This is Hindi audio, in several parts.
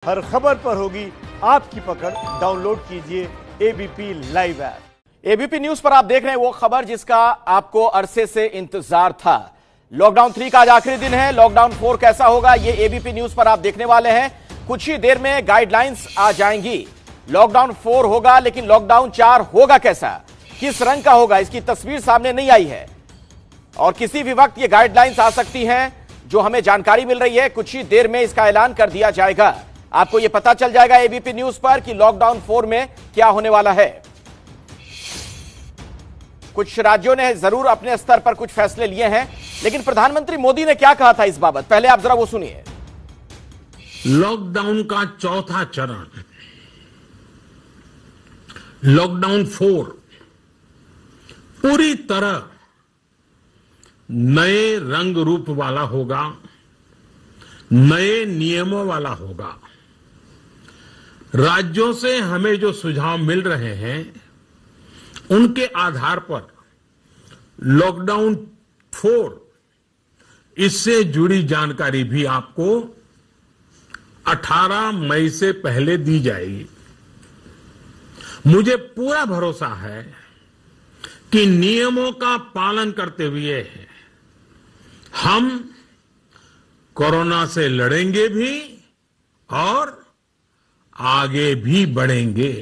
हर खबर पर होगी आपकी पकड़। डाउनलोड कीजिए ABP live app. ABP news पर आप देख रहे हैं वो खबर जिसका आपको अरसे से इंतजार था। लॉकडाउन 3 का आज आखिरी दिन है। लॉकडाउन 4 कैसा होगा ये एबीपी न्यूज पर आप देखने वाले हैं। कुछ ही देर में गाइडलाइंस आ जाएंगी। लॉकडाउन 4 होगा, लेकिन लॉकडाउन 4 होगा कैसा, किस रंग का होगा, इसकी तस्वीर सामने नहीं आई है और किसी भी वक्त ये गाइडलाइंस आ सकती हैं। जो हमें जानकारी मिल रही है, कुछ ही देर में इसका ऐलान कर दिया जाएगा। आपको यह पता चल जाएगा एबीपी न्यूज पर कि लॉकडाउन 4 में क्या होने वाला है। कुछ राज्यों ने जरूर अपने स्तर पर कुछ फैसले लिए हैं, लेकिन प्रधानमंत्री मोदी ने क्या कहा था इस बाबत, पहले आप जरा वो सुनिए। लॉकडाउन का चौथा चरण, लॉकडाउन 4 पूरी तरह नए रंग रूप वाला होगा, नए नियमों वाला होगा। राज्यों से हमें जो सुझाव मिल रहे हैं उनके आधार पर लॉकडाउन 4 इससे जुड़ी जानकारी भी आपको 18 मई से पहले दी जाएगी। मुझे पूरा भरोसा है कि नियमों का पालन करते हुए हम कोरोना से लड़ेंगे भी और आगे भी बढ़ेंगे।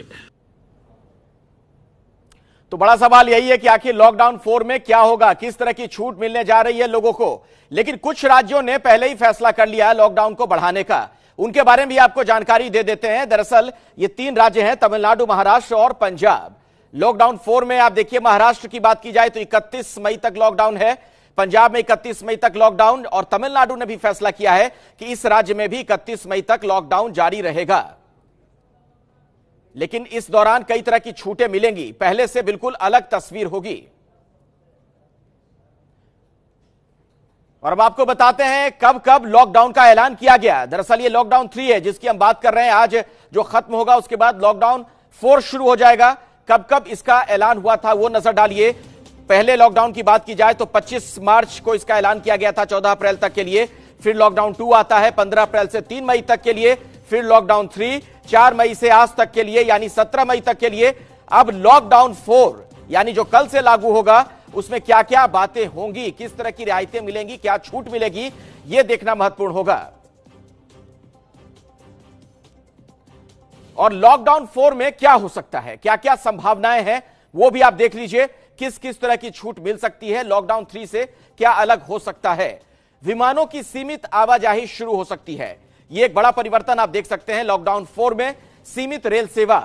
तो बड़ा सवाल यही है कि आखिर लॉकडाउन 4 में क्या होगा, किस तरह की छूट मिलने जा रही है लोगों को। लेकिन कुछ राज्यों ने पहले ही फैसला कर लिया है लॉकडाउन को बढ़ाने का। उनके बारे में भी आपको जानकारी दे देते हैं। दरअसल ये 3 राज्य हैं, तमिलनाडु, महाराष्ट्र और पंजाब। लॉकडाउन 4 में आप देखिए, महाराष्ट्र की बात की जाए तो 31 मई तक लॉकडाउन है, पंजाब में 31 मई तक लॉकडाउन, और तमिलनाडु ने भी फैसला किया है कि इस राज्य में भी 31 मई तक लॉकडाउन जारी रहेगा। लेकिन इस दौरान कई तरह की छूटें मिलेंगी, पहले से बिल्कुल अलग तस्वीर होगी। और अब आपको बताते हैं कब कब लॉकडाउन का ऐलान किया गया। दरअसल ये लॉकडाउन 3 है जिसकी हम बात कर रहे हैं। आज जो खत्म होगा उसके बाद लॉकडाउन 4 शुरू हो जाएगा। कब कब इसका ऐलान हुआ था वो नजर डालिए। पहले लॉकडाउन की बात की जाए तो 25 मार्च को इसका ऐलान किया गया था 14 अप्रैल तक के लिए। फिर लॉकडाउन 2 आता है 15 अप्रैल से 3 मई तक के लिए। फिर लॉकडाउन 3 4 मई से आज तक के लिए, यानी 17 मई तक के लिए। अब लॉकडाउन 4 यानी जो कल से लागू होगा, उसमें क्या क्या बातें होंगी, किस तरह की रियायतें मिलेंगी, क्या छूट मिलेगी, यह देखना महत्वपूर्ण होगा। और लॉकडाउन 4 में क्या हो सकता है, क्या क्या संभावनाएं हैं, वो भी आप देख लीजिए। किस किस तरह की छूट मिल सकती है, लॉकडाउन 3 से क्या अलग हो सकता है। विमानों की सीमित आवाजाही शुरू हो सकती है, यह एक बड़ा परिवर्तन आप देख सकते हैं लॉकडाउन 4 में। सीमित रेल सेवा,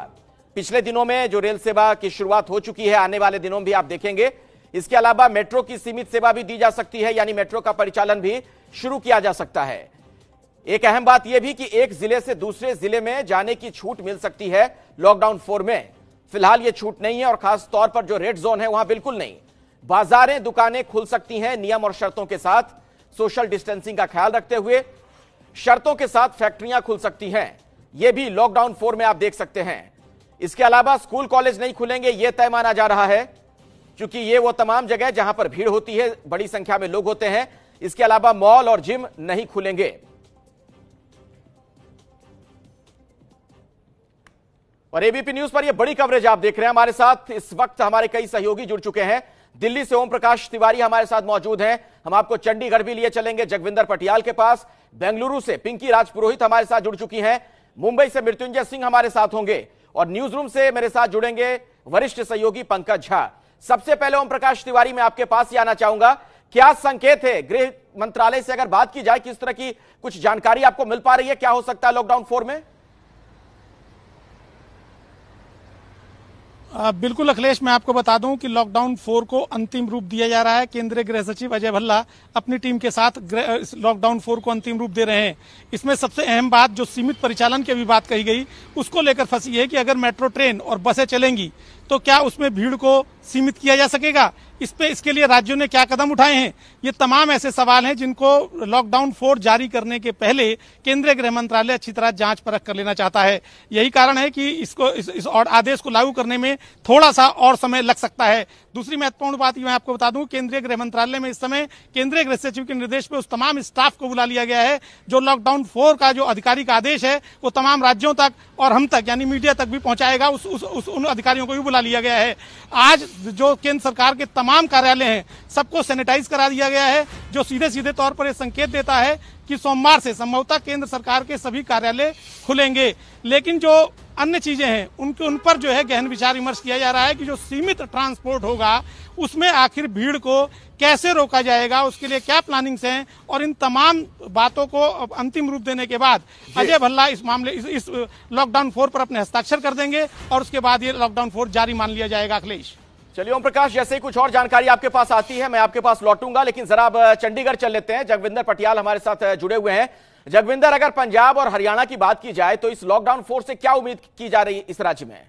पिछले दिनों में जो रेल सेवा की शुरुआत हो चुकी है, आने वाले दिनों में भी आप देखेंगे। इसके अलावा मेट्रो की सीमित सेवा भी दी जा सकती है, यानी मेट्रो का परिचालन भी शुरू किया जा सकता है। एक अहम बात यह भी कि एक जिले से दूसरे जिले में जाने की छूट मिल सकती है लॉकडाउन 4 में। फिलहाल यह छूट नहीं है और खास तौर पर जो रेड जोन है वहां बिल्कुल नहीं। बाजारें, दुकानें खुल सकती हैं नियम और शर्तों के साथ, सोशल डिस्टेंसिंग का ख्याल रखते हुए। शर्तों के साथ फैक्ट्रियां खुल सकती हैं, यह भी लॉकडाउन 4 में आप देख सकते हैं। इसके अलावा स्कूल कॉलेज नहीं खुलेंगे, यह तय माना जा रहा है, क्योंकि ये वो तमाम जगह जहां पर भीड़ होती है, बड़ी संख्या में लोग होते हैं। इसके अलावा मॉल और जिम नहीं खुलेंगे। और एबीपी न्यूज पर यह बड़ी कवरेज आप देख रहे हैं। हमारे साथ इस वक्त हमारे कई सहयोगी जुड़ चुके हैं। दिल्ली से ओम प्रकाश तिवारी हमारे साथ मौजूद हैं, हम आपको चंडीगढ़ भी लिए चलेंगे जगविंदर पटियाल के पास। बेंगलुरु से पिंकी राजपुरोहित हमारे साथ जुड़ चुकी हैं। मुंबई से मृत्युंजय सिंह हमारे साथ होंगे और न्यूज रूम से मेरे साथ जुड़ेंगे वरिष्ठ सहयोगी पंकज झा। सबसे पहले ओम प्रकाश तिवारी, मैं आपके पास ही आना चाहूंगा। क्या संकेत है गृह मंत्रालय से, अगर बात की जाए, किस तरह की कुछ जानकारी आपको मिल पा रही है, क्या हो सकता है लॉकडाउन 4 में? बिल्कुल अखिलेश, मैं आपको बता दूं कि लॉकडाउन 4 को अंतिम रूप दिया जा रहा है। केंद्रीय गृह सचिव अजय भल्ला अपनी टीम के साथ लॉकडाउन 4 को अंतिम रूप दे रहे हैं। इसमें सबसे अहम बात जो सीमित परिचालन की अभी बात कही गई, उसको लेकर फंसी है कि अगर मेट्रो ट्रेन और बसें चलेंगी तो क्या उसमें भीड़ को सीमित किया जा सकेगा। इसके लिए राज्यों ने क्या कदम उठाए हैं, ये तमाम ऐसे सवाल हैं जिनको लॉकडाउन 4 जारी करने के पहले केंद्रीय गृह मंत्रालय अच्छी तरह जांच परख कर लेना चाहता है। यही कारण है कि इस आदेश को लागू करने में थोड़ा सा और समय लग सकता है। दूसरी महत्वपूर्ण बात मैं आपको बता दूं, केंद्रीय गृह मंत्रालय में इस समय केंद्रीय गृह सचिव के निर्देश पर उस तमाम स्टाफ को बुला लिया गया है जो लॉकडाउन 4 का जो आधिकारिक आदेश है वो तमाम राज्यों तक और हम तक यानी मीडिया तक भी पहुंचाएगा। उन अधिकारियों को भी बुला लिया गया है। आज जो केंद्र सरकार के तमाम कार्यालय हैं सबको सैनिटाइज करा दिया गया है, जो सीधे सीधे तौर पर यह संकेत देता है कि सोमवार से संभवतः केंद्र सरकार के सभी कार्यालय खुलेंगे। लेकिन जो अन्य चीजें हैं उन पर जो है गहन विचार विमर्श किया जा रहा है कि जो सीमित ट्रांसपोर्ट होगा उसमें आखिर भीड़ को कैसे रोका जाएगा, उसके लिए क्या प्लानिंग्स हैं, और इन तमाम बातों को अंतिम रूप देने के बाद अजय भल्ला इस मामले इस लॉकडाउन 4 पर अपने हस्ताक्षर कर देंगे और उसके बाद ये लॉकडाउन 4 जारी मान लिया जाएगा। अखिलेश, चलिए ओम प्रकाश, जैसे ही कुछ और जानकारी आपके पास आती है मैं आपके पास लौटूंगा, लेकिन जरा अब चंडीगढ़ चल लेते हैं। जगविंदर पटियाल हमारे साथ जुड़े हुए हैं। जगविंदर, अगर पंजाब और हरियाणा की बात की जाए तो इस लॉकडाउन 4 से क्या उम्मीद की जा रही है इस राज्य में?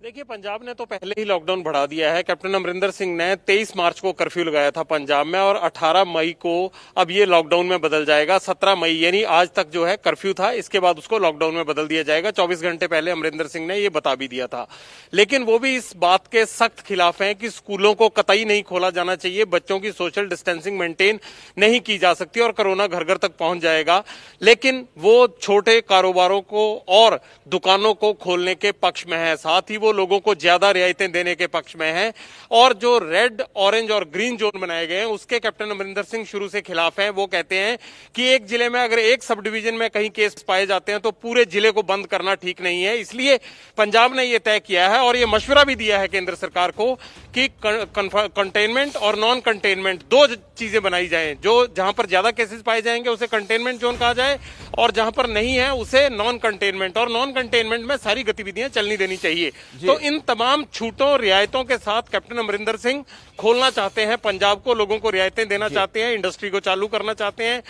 देखिए, पंजाब ने तो पहले ही लॉकडाउन बढ़ा दिया है। कैप्टन अमरिंदर सिंह ने 23 मार्च को कर्फ्यू लगाया था पंजाब में और 18 मई को अब ये लॉकडाउन में बदल जाएगा। 17 मई यानी आज तक जो है कर्फ्यू था, इसके बाद उसको लॉकडाउन में बदल दिया जाएगा। 24 घंटे पहले अमरिंदर सिंह ने ये बता भी दिया था, लेकिन वो भी इस बात के सख्त खिलाफ हैं कि स्कूलों को कतई नहीं खोला जाना चाहिए, बच्चों की सोशल डिस्टेंसिंग मेंटेन नहीं की जा सकती और कोरोना घर घर तक पहुंच जाएगा। लेकिन वो छोटे कारोबारों को और दुकानों को खोलने के पक्ष में है, साथ ही वो लोगों को ज्यादा रियायतें देने के पक्ष में है। और जो रेड, ऑरेंज और ग्रीन जोन बनाए गए हैं उसके कैप्टन अमरिंदर सिंह शुरू से खिलाफ हैं। वो कहते हैं कि एक जिले में अगर एक सब डिवीजन में कहीं केस पाए जाते हैं तो पूरे जिले को बंद करना ठीक नहीं है। इसलिए पंजाब ने यह तय किया है और यह मशवरा भी दिया है केंद्र सरकार को कि कंटेनमेंट और नॉन कंटेनमेंट दो चीजें बनाई जाएं। जो जहां पर ज्यादा केसेस पाए जाएंगे उसे कंटेनमेंट जोन कहा जाए और जहां पर नहीं है उसे नॉन कंटेनमेंट, और नॉन कंटेनमेंट में सारी गतिविधियां चलनी देनी चाहिए। तो इन तमाम छूटों रियायतों के साथ कैप्टन अमरिंदर सिंह खोलना चाहते हैं पंजाब को, लोगों को रियायतें देना चाहते हैं, इंडस्ट्री को चालू करना चाहते हैं,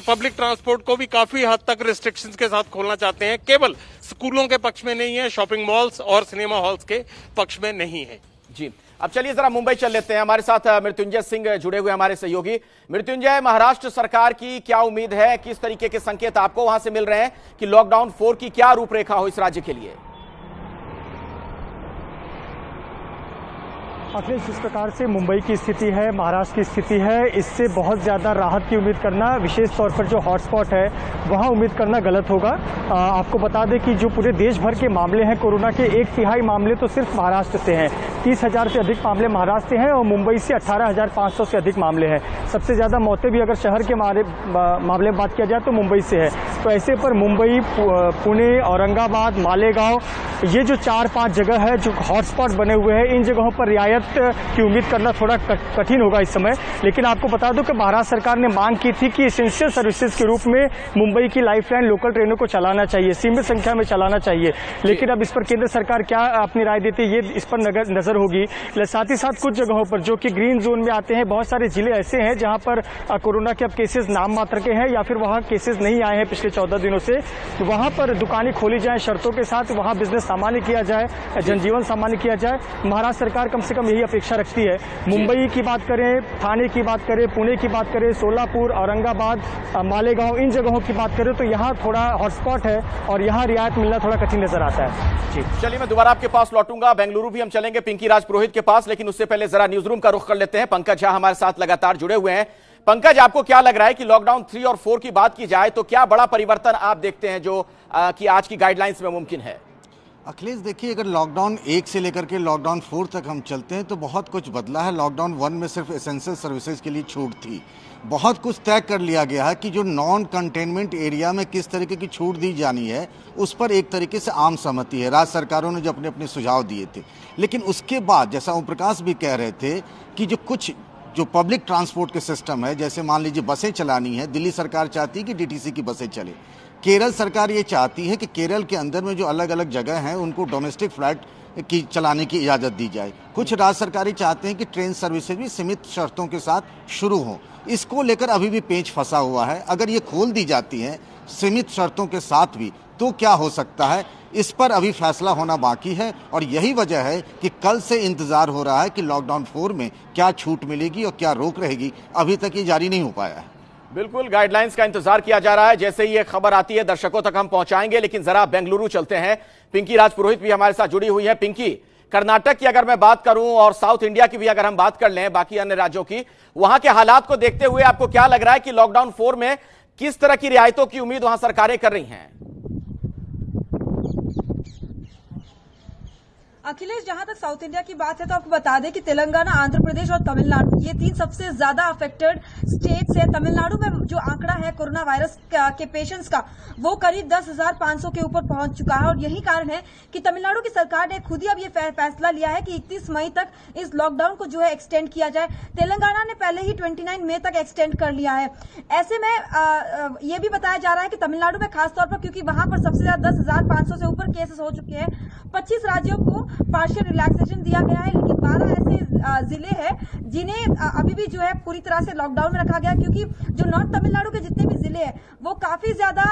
पब्लिक ट्रांसपोर्ट को भी काफी हद तक रिस्ट्रिक्शंस के साथ खोलना चाहते हैं। केवल स्कूलों के पक्ष में नहीं है, शॉपिंग मॉल्स और सिनेमा हॉल्स के पक्ष में नहीं है। जी, अब चलिए जरा मुंबई चल लेते हैं। हमारे साथ मृत्युंजय सिंह जुड़े हुए हमारे सहयोगी। मृत्युंजय, महाराष्ट्र सरकार की क्या उम्मीद है, किस तरीके के संकेत आपको वहां से मिल रहे हैं कि लॉकडाउन 4 की क्या रूपरेखा हो इस राज्य के लिए? अखिलेश, जिस प्रकार से मुंबई की स्थिति है, महाराष्ट्र की स्थिति है, इससे बहुत ज़्यादा राहत की उम्मीद करना, विशेष तौर पर जो हॉटस्पॉट है वहाँ उम्मीद करना गलत होगा। आपको बता दें कि जो पूरे देश भर के मामले हैं कोरोना के, 1/3 मामले तो सिर्फ महाराष्ट्र से हैं। 30,000 से अधिक मामले महाराष्ट्र से हैं और मुंबई से 18,500 से अधिक मामले हैं। सबसे ज़्यादा मौतें भी अगर शहर के मामले में बात किया जाए तो मुंबई से है। तो ऐसे पर मुंबई, पुणे, औरंगाबाद, मालेगांव, ये जो 4-5 जगह है जो हॉटस्पॉट बने हुए हैं, इन जगहों पर रियायत की उम्मीद करना थोड़ा कठिन होगा इस समय। लेकिन आपको बता दूं कि महाराष्ट्र सरकार ने मांग की थी कि एसेंशियल सर्विसेज के रूप में मुंबई की लाइफलाइन लोकल ट्रेनों को चलाना चाहिए, सीमित संख्या में चलाना चाहिए। लेकिन अब इस पर केंद्र सरकार क्या अपनी राय देती है, ये इस पर नजर होगी। साथ ही साथ कुछ जगहों पर जो कि ग्रीन जोन में आते हैं, बहुत सारे जिले ऐसे हैं जहां पर कोरोना के अब केसेस नाम मात्र के हैं या फिर वहां केसेस नहीं आए हैं पिछले 14 दिनों से। वहां पर दुकानें खोली जाए शर्तों के साथ, वहां बिजनेस सामान्य किया जाए, जनजीवन सामान्य किया जाए। महाराष्ट्र सरकार कम से कम यही अपेक्षा रखती है। मुंबई की बात करें, थाने की बात करें, पुणे की बात करें, सोलापुर, औरंगाबाद, मालेगांव, इन जगहों की बात करें तो यहाँ थोड़ा हॉटस्पॉट है और यहाँ रियायत मिलना थोड़ा कठिन नजर आता है। जी, चलिए मैं दोबारा आपके पास लौटूंगा। बेंगलुरु भी हम चलेंगे पिंकी राज पुरोहित के पास, लेकिन उससे पहले जरा न्यूज रूम का रुख कर लेते हैं। पंकज झा हमारे साथ लगातार जुड़े हुए हैं। पंकज, आपको क्या लग रहा है कि लॉकडाउन 3 और 4 की बात की जाए तो क्या बड़ा परिवर्तन आप देखते हैं जो कि आज की गाइडलाइंस में मुमकिन है? अखिलेश, देखिए, अगर लॉकडाउन 1 से लेकर के लॉकडाउन 4 तक हम चलते हैं तो बहुत कुछ बदला है। लॉकडाउन 1 में सिर्फ एसेंशियल सर्विसेज के लिए छूट थी। बहुत कुछ तय कर लिया गया है कि जो नॉन कंटेनमेंट एरिया में किस तरीके की छूट दी जानी है उस पर एक तरीके से आम सहमति है। राज्य सरकारों ने जो अपने अपने सुझाव दिए थे, लेकिन उसके बाद जैसा ओम प्रकाश भी कह रहे थे कि जो पब्लिक ट्रांसपोर्ट के सिस्टम है, जैसे मान लीजिए बसें चलानी है, दिल्ली सरकार चाहती है कि डीटीसी की बसें चले। केरल सरकार ये चाहती है कि केरल के अंदर में जो अलग अलग जगह हैं उनको डोमेस्टिक फ्लाइट की चलाने की इजाज़त दी जाए। कुछ राज्य सरकारें चाहते हैं कि ट्रेन सर्विसेज भी सीमित शर्तों के साथ शुरू हों। इसको लेकर अभी भी पेंच फंसा हुआ है। अगर ये खोल दी जाती हैं सीमित शर्तों के साथ भी तो क्या हो सकता है, इस पर अभी फैसला होना बाकी है और यही वजह है कि कल से इंतजार हो रहा है कि लॉकडाउन 4 में क्या छूट मिलेगी और क्या रोक रहेगी। अभी तक ये जारी नहीं हो पाया है। बिल्कुल गाइडलाइंस का इंतजार किया जा रहा है। जैसे ही ये खबर आती है दर्शकों तक हम पहुंचाएंगे, लेकिन जरा बेंगलुरु चलते हैं। पिंकी राजपुरोहित भी हमारे साथ जुड़ी हुई है। पिंकी, कर्नाटक की अगर मैं बात करूं और साउथ इंडिया की भी अगर हम बात कर लें, बाकी अन्य राज्यों की, वहां के हालात को देखते हुए आपको क्या लग रहा है कि लॉकडाउन 4 में किस तरह की रियायतों की उम्मीद वहां सरकारें कर रही हैं? अखिलेश, जहां तक साउथ इंडिया की बात है तो आपको बता दें कि तेलंगाना, आंध्र प्रदेश और तमिलनाडु ये 3 सबसे ज्यादा अफेक्टेड स्टेट्स है। तमिलनाडु में जो आंकड़ा है कोरोना वायरस के पेशेंट्स का, वो करीब 10,500 के ऊपर पहुंच चुका है और यही कारण है कि तमिलनाडु की सरकार ने खुद ही अब ये फैसला लिया है कि 31 मई तक इस लॉकडाउन को जो है एक्सटेंड किया जाए। तेलंगाना ने पहले ही 29 मई तक एक्सटेंड कर लिया है। ऐसे में ये भी बताया जा रहा है कि तमिलनाडु में खासतौर पर, क्योंकि वहां पर सबसे ज्यादा 10,500 से ऊपर केसेस हो चुके हैं, 25 राज्यों को पार्शियल रिलैक्सेशन दिया गया है, लेकिन 12 ऐसे जिले हैं जिन्हें अभी भी जो है पूरी तरह से लॉकडाउन में रखा गया, क्योंकि जो नॉर्थ तमिलनाडु के जितने भी जिले हैं वो काफी ज्यादा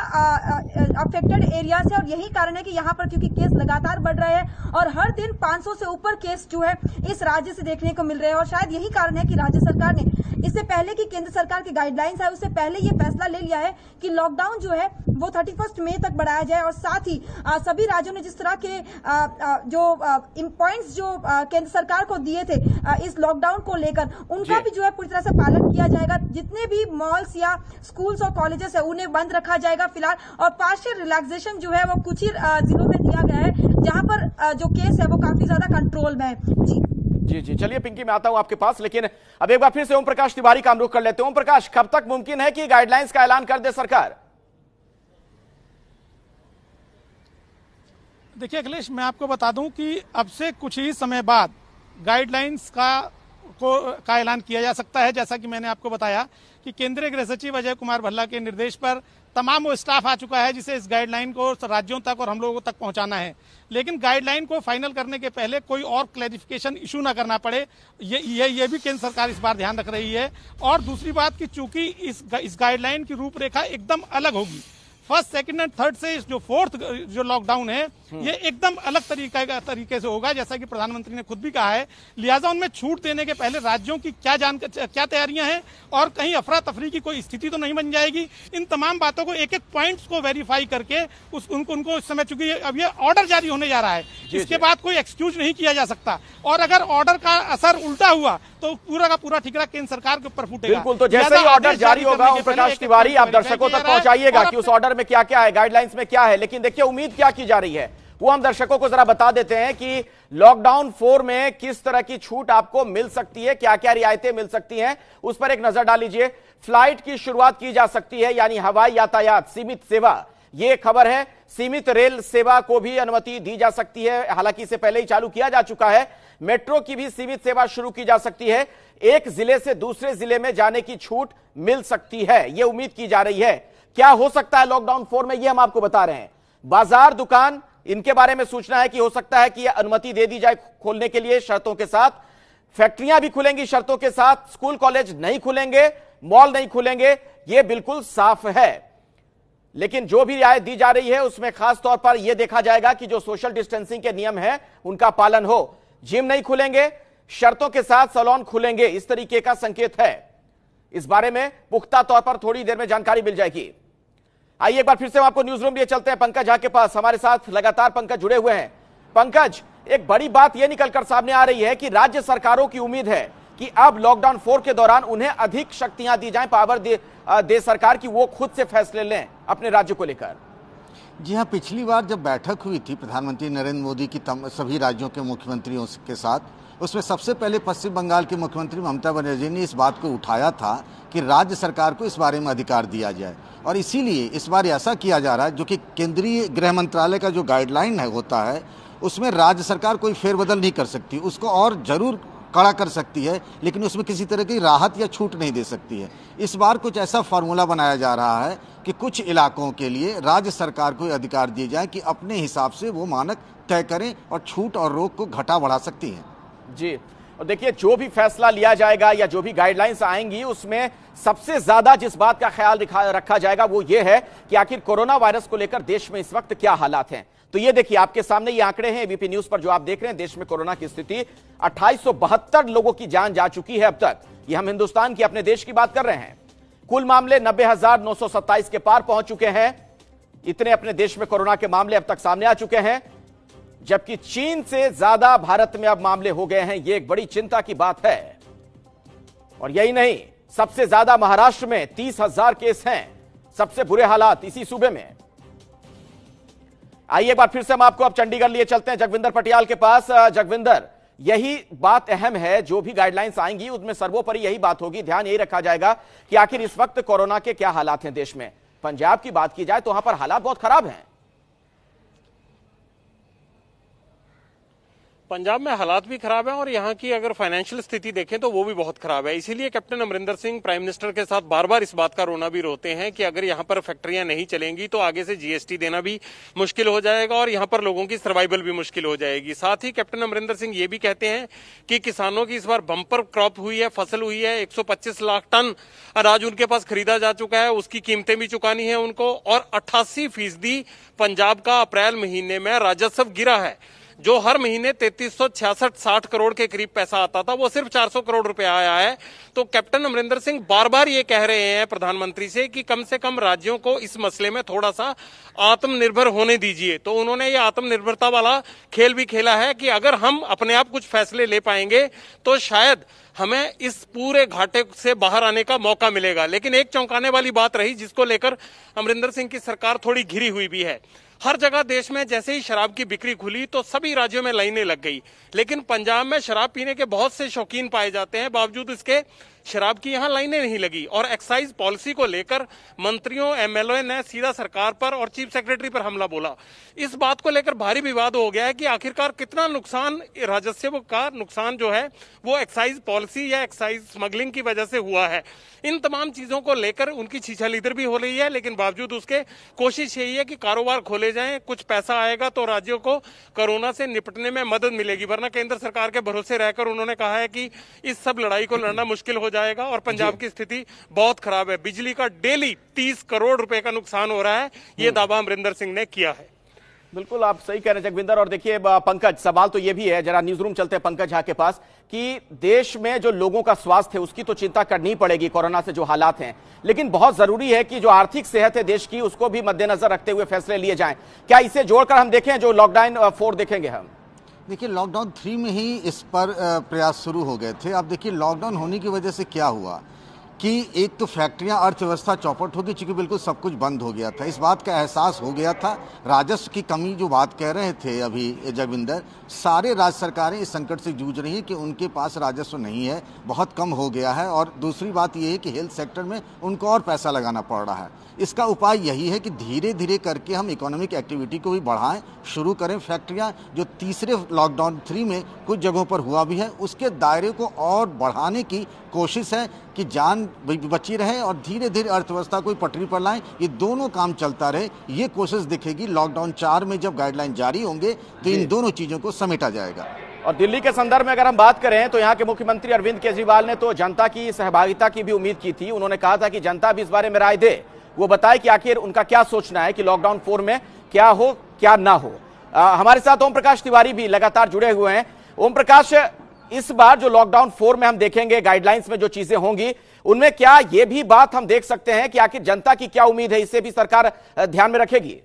अफेक्टेड एरियाज है और यही कारण है कि यहाँ पर क्योंकि केस लगातार बढ़ रहे हैं और हर दिन 500 से ऊपर केस जो है इस राज्य से देखने को मिल रहे हैं और शायद यही कारण है कि राज्य सरकार ने इससे पहले की केंद्र सरकार की गाइडलाइंस है उससे पहले ये फैसला ले लिया है कि लॉकडाउन जो है वो 31 मई तक बढ़ाया जाए और साथ ही सभी राज्यों ने जिस तरह के जो पॉइंट्स जो केंद्र सरकार को दिए थे इस लॉकडाउन को लेकर, उनका भी जो है पूरी तरह से पालन किया जाएगा। जितने भी मॉल्स या स्कूल्स और कॉलेजेस है उन्हें बंद रखा जाएगा फिलहाल, और पार्शियल रिलैक्सेशन जो है वो कुछ ही जिलों में दिया गया है जहां पर जो केस है वो काफी ज्यादा कंट्रोल में है। जी जी, चलिए पिंकी, मैं आता हूं आपके पास, लेकिन अब एक बार फिर से ओम प्रकाश तिवारी का हम रुख कर लेते हैं। ओम प्रकाश, कब तक मुमकिन है कि गाइडलाइंस का ऐलान कर दे सरकार? देखिए अखिलेश, मैं आपको बता दूं कि अब से कुछ ही समय बाद गाइडलाइंस का ऐलान किया जा सकता है। जैसा कि मैंने आपको बताया कि केंद्रीय गृह सचिव अजय कुमार भल्ला के निर्देश पर तमाम वो स्टाफ आ चुका है जिसे इस गाइडलाइन को राज्यों तक और हम लोगों तक पहुंचाना है। लेकिन गाइडलाइन को फाइनल करने के पहले कोई और क्लैरिफिकेशन इशू ना करना पड़े, ये भी केंद्र सरकार इस बार ध्यान रख रही है। और दूसरी बात कि चूंकि इस गाइडलाइन की रूपरेखा एकदम अलग होगी, फर्स्ट, सेकंड एंड थर्ड से जो फोर्थ जो लॉकडाउन है ये एकदम अलग तरीके से होगा, जैसा कि प्रधानमंत्री ने खुद भी कहा है। लिहाजा उनमें छूट देने के पहले राज्यों की क्या तैयारियां हैं और कहीं अफरा तफरी की कोई स्थिति तो नहीं बन जाएगी, इन तमाम बातों को एक एक पॉइंट्स को वेरीफाई करके उनको इस समय, चूंकि अब ये ऑर्डर जारी होने जा रहा है, इसके बाद कोई एक्सक्यूज नहीं किया जा सकता और अगर ऑर्डर का असर उल्टा हुआ तो पूरा का पूरा ठिकरा केंद्र सरकार के ऊपर फूटेगा। बिल्कुल, तो जैसे ही ऑर्डर जारी होगा ओम प्रकाश तिवारी आप दर्शकों तक पहुंचाइएगा कि उस ऑर्डर में क्या क्या है, गाइडलाइंस में क्या है। लेकिन देखिए उम्मीद क्या की जा रही है वो हम दर्शकों को जरा बता देते हैं कि लॉकडाउन 4 में किस तरह की छूट आपको मिल सकती है, क्या क्या रियायतें मिल सकती हैं, उस पर एक नजर डाल लीजिए। फ्लाइट की शुरुआत की जा सकती है, यानी हवाई यातायात, सीमित सेवा, यह खबर है। सीमित रेल सेवा को भी अनुमति दी जा सकती है, हालांकि इसे पहले ही चालू किया जा चुका है। मेट्रो की भी सीमित सेवा शुरू की जा सकती है। एक जिले से दूसरे जिले में जाने की छूट मिल सकती है, यह उम्मीद की जा रही है। क्या हो सकता है लॉकडाउन 4 में, यह हम आपको बता रहे हैं। बाजार, दुकान, इनके बारे में सूचना है कि हो सकता है कि अनुमति दे दी जाए खोलने के लिए शर्तों के साथ। फैक्ट्रियां भी खुलेंगी शर्तों के साथ, स्कूल कॉलेज नहीं खुलेंगे, मॉल नहीं खुलेंगे, यह बिल्कुल साफ है। लेकिन जो भी रियायत दी जा रही है उसमें खास तौर पर यह देखा जाएगा कि जो सोशल डिस्टेंसिंग के नियम है उनका पालन हो। जिम नहीं खुलेंगे, शर्तों के साथ सैलून खुलेंगे, इस तरीके का संकेत है। इस बारे में पुख्ता तौर पर थोड़ी देर में जानकारी मिल जाएगी। आइए एक बार फिर से हम आपको न्यूज रूम लिए चलते हैं, पंकज झा के पास। हमारे साथ लगातार पंकज जुड़े हुए हैं। पंकज, एक बड़ी बात यह निकलकर सामने आ रही है कि राज्य सरकारों की उम्मीद है कि अब लॉकडाउन 4 के दौरान उन्हें अधिक शक्तियां दी जाएं, पावर दे सरकार की वो खुद से फैसले लें अपने राज्य को लेकर। जी हाँ, पिछली बार जब बैठक हुई थी प्रधानमंत्री नरेंद्र मोदी की सभी राज्यों के मुख्यमंत्रियों के साथ, उसमें सबसे पहले पश्चिम बंगाल की मुख्यमंत्री ममता बनर्जी ने इस बात को उठाया था कि राज्य सरकार को इस बारे में अधिकार दिया जाए और इसीलिए इस बार ऐसा किया जा रहा है, जो कि केंद्रीय गृह मंत्रालय का जो गाइडलाइन होता है उसमें राज्य सरकार कोई फेरबदल नहीं कर सकती, उसको और जरूर कड़ा कर सकती है, लेकिन उसमें किसी तरह की राहत या छूट नहीं दे सकती है। इस बार कुछ ऐसा फार्मूला बनाया जा रहा है कि कुछ इलाकों के लिए राज्य सरकार को अधिकार दिए जाए कि अपने हिसाब से वो मानक तय करें और छूट और रोक को घटा बढ़ा सकती हैं। जी, और देखिए जो भी फैसला लिया जाएगा या जो भी गाइडलाइंस आएंगी उसमें सबसे ज्यादा जिस बात का ख्याल रखा जाएगा वो ये है कि आखिर कोरोना वायरस को लेकर देश में इस वक्त क्या हालात हैं। तो ये देखिए आपके सामने ये आंकड़े हैं एबीपी न्यूज पर जो आप देख रहे हैं। देश में कोरोना की स्थिति 2872 लोगों की जान जा चुकी है अब तक। ये हम हिंदुस्तान की, अपने देश की बात कर रहे हैं। कुल मामले 90,927 के पार पहुंच चुके हैं। इतने अपने देश में कोरोना के मामले अब तक सामने आ चुके हैं, जबकि चीन से ज्यादा भारत में अब मामले हो गए हैं। यह एक बड़ी चिंता की बात है। और यही नहीं, सबसे ज्यादा महाराष्ट्र में 30,000 केस हैं। सबसे बुरे हालात इसी सूबे में। आइए एक बार फिर से हम आपको अब चंडीगढ़ लिए चलते हैं, जगविंदर पटियाल के पास। जगविंदर, यही बात अहम है, जो भी गाइडलाइंस आएंगी उसमें सर्वोपरि यही बात होगी, ध्यान यही रखा जाएगा कि आखिर इस वक्त कोरोना के क्या हालात हैं देश में। पंजाब की बात की जाए तो वहां पर हालात बहुत खराब हैं। पंजाब में हालात भी खराब है और यहाँ की अगर फाइनेंशियल स्थिति देखें तो वो भी बहुत खराब है। इसीलिए captain Amarinder Singh prime minister के साथ बार बार इस बात का रोना भी रोते हैं कि अगर यहाँ पर फैक्ट्रियां नहीं चलेंगी तो आगे से जीएसटी देना भी मुश्किल हो जाएगा और यहाँ पर लोगों की सर्वाइवल भी मुश्किल हो जाएगी। साथ ही कैप्टन अमरिंदर सिंह ये भी कहते हैं कि किसानों की इस बार बम्पर क्रॉप हुई है, फसल हुई है। 125 लाख टन अनाज उनके पास खरीदा जा चुका है, उसकी कीमतें भी चुकानी है उनको। और 88% पंजाब का अप्रैल महीने में राजस्व गिरा है। जो हर महीने 3366-60 करोड़ के करीब पैसा आता था, वो सिर्फ 400 करोड़ रुपया आया है। तो कैप्टन अमरिंदर सिंह बार बार ये कह रहे हैं प्रधानमंत्री से कि कम से कम राज्यों को इस मसले में थोड़ा सा आत्मनिर्भर होने दीजिए। तो उन्होंने ये आत्मनिर्भरता वाला खेल भी खेला है कि अगर हम अपने आप कुछ फैसले ले पाएंगे तो शायद हमें इस पूरे घाटे से बाहर आने का मौका मिलेगा। लेकिन एक चौंकाने वाली बात रही, जिसको लेकर अमरिंदर सिंह की सरकार थोड़ी घिरी हुई भी है। हर जगह देश में जैसे ही शराब की बिक्री खुली तो सभी राज्यों में लाइनें लग गई, लेकिन पंजाब में शराब पीने के बहुत से शौकीन पाए जाते हैं, बावजूद इसके शराब की यहां लाइनें नहीं लगी। और एक्साइज पॉलिसी को लेकर मंत्रियों एमएलए ने सीधा सरकार पर और चीफ सेक्रेटरी पर हमला बोला। इस बात को लेकर भारी विवाद हो गया है कि आखिरकार कितना नुकसान, राजस्व का नुकसान जो है वो एक्साइज पॉलिसी या एक्साइज स्मगलिंग की वजह से हुआ है। इन तमाम चीजों को लेकर उनकी छीछालीदर भी हो रही है, लेकिन बावजूद उसके कोशिश यही है कि कारोबार खोले जाएं, कुछ पैसा आएगा तो राज्यों को कोरोना से निपटने में मदद मिलेगी। वरना केंद्र सरकार के भरोसे रहकर उन्होंने कहा है कि इस सब लड़ाई को लड़ना मुश्किल हो जाएगा। और पंजाब की स्थिति बहुत खराब है। बिजली का डेली 30 करोड़ रुपए का नुकसान हो रहा है, ये दावा अमरिंदर सिंह ने किया है। बिल्कुल आप सही कह रहे हैं जगविंदर। और देखिए पंकज, सवाल तो ये भी है, जरा न्यूज रूम चलते हैं पंकज झा के पास, कि देश में जो लोगों का स्वास्थ्य है उसकी तो चिंता करनी पड़ेगी कोरोना से जो हालात हैं, लेकिन बहुत जरूरी है कि जो आर्थिक सेहत है देश की उसको भी मद्देनजर रखते हुए फैसले लिए जाएं। क्या इसे जोड़कर हम देखें जो लॉकडाउन 4 देखेंगे हम? देखिए, लॉकडाउन 3 में ही इस पर प्रयास शुरू हो गए थे। अब देखिए लॉकडाउन होने की वजह से क्या हुआ कि एक तो फैक्ट्रियां, अर्थव्यवस्था चौपट हो गई, चूंकि बिल्कुल सब कुछ बंद हो गया था। इस बात का एहसास हो गया था। राजस्व की कमी जो बात कह रहे थे अभी जगविंदर, सारे राज्य सरकारें इस संकट से जूझ रही हैं कि उनके पास राजस्व नहीं है, बहुत कम हो गया है। और दूसरी बात यह है कि हेल्थ सेक्टर में उनको और पैसा लगाना पड़ रहा है। इसका उपाय यही है कि धीरे धीरे करके हम इकोनॉमिक एक्टिविटी को भी बढ़ाएं, शुरू करें। फैक्ट्रियां जो तीसरे लॉकडाउन 3 में कुछ जगहों पर हुआ भी है, उसके दायरे को और बढ़ाने की कोशिश है कि जान बची रहे और धीरे धीरे अर्थव्यवस्था को पटरी पर लाएं। ये दोनों काम चलता रहे, ये कोशिश दिखेगी। लॉकडाउन 4 में जब गाइडलाइन जारी होंगे तो इन दोनों चीजों को समेटा जाएगा। और दिल्ली के संदर्भ में अगर हम बात करें तो यहाँ के मुख्यमंत्री अरविंद केजरीवाल ने तो जनता की सहभागिता की भी उम्मीद की थी। उन्होंने कहा था कि जनता भी इस बारे में राय दे, वो बताए कि आखिर उनका क्या सोचना है कि लॉकडाउन 4 में क्या हो क्या ना हो। हमारे साथ ओम प्रकाश तिवारी भी लगातार जुड़े हुए हैं। ओम प्रकाश, इस बार जो लॉकडाउन 4 में हम देखेंगे गाइडलाइंस में जो चीजें होंगी उनमें क्या ये भी बात हम देख सकते हैं कि आखिर जनता की क्या उम्मीद है, इसे भी सरकार ध्यान में रखेगी?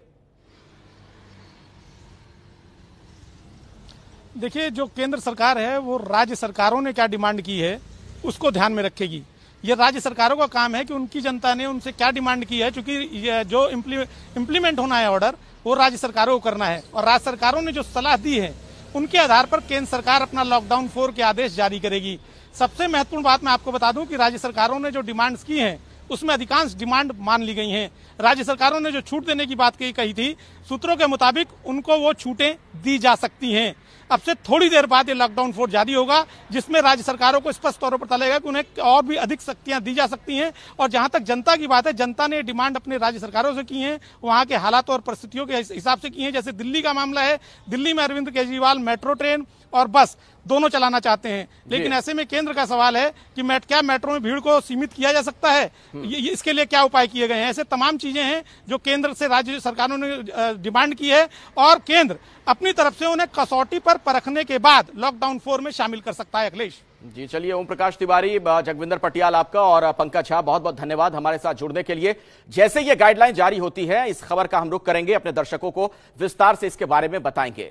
देखिए, जो केंद्र सरकार है वो राज्य सरकारों ने क्या डिमांड की है उसको ध्यान में रखेगी। ये राज्य सरकारों का काम है कि उनकी जनता ने उनसे क्या डिमांड की है, क्योंकि जो इम्प्लीमेंट होना है ऑर्डर वो राज्य सरकारों को करना है। और राज्य सरकारों ने जो सलाह दी है उनके आधार पर केंद्र सरकार अपना लॉकडाउन 4 के आदेश जारी करेगी। सबसे महत्वपूर्ण बात मैं आपको बता दूं कि राज्य सरकारों ने जो डिमांड्स की हैं उसमें अधिकांश डिमांड मान ली गई हैं। राज्य सरकारों ने जो छूट देने की बात कही थी, सूत्रों के मुताबिक उनको वो छूटें दी जा सकती हैं। अब से थोड़ी देर बाद ये लॉकडाउन 4 जारी होगा, जिसमें राज्य सरकारों को स्पष्ट तौर पर पता लगेगा कि उन्हें और भी अधिक शक्तियां दी जा सकती हैं। और जहां तक जनता की बात है, जनता ने डिमांड अपने राज्य सरकारों से की है, वहां के हालात और परिस्थितियों के हिसाब से की है। जैसे दिल्ली का मामला है, दिल्ली में अरविंद केजरीवाल मेट्रो ट्रेन और बस दोनों चलाना चाहते हैं। लेकिन ऐसे में केंद्र का सवाल है कि क्या मेट्रो में भीड़ को सीमित किया जा सकता है, इसके लिए क्या उपाय किए गए हैं। ऐसे तमाम चीजें हैं जो केंद्र से राज्य सरकारों ने डिमांड की है और केंद्र अपनी तरफ से उन्हें कसौटी पर परखने के बाद लॉकडाउन 4 में शामिल कर सकता है। अखिलेश जी, चलिए ओम प्रकाश तिवारी, जगविंदर पटियाल आपका और पंकज झा बहुत बहुत धन्यवाद हमारे साथ जुड़ने के लिए। जैसे ये गाइडलाइन जारी होती है, इस खबर का हम रुख करेंगे, अपने दर्शकों को विस्तार से इसके बारे में बताएंगे।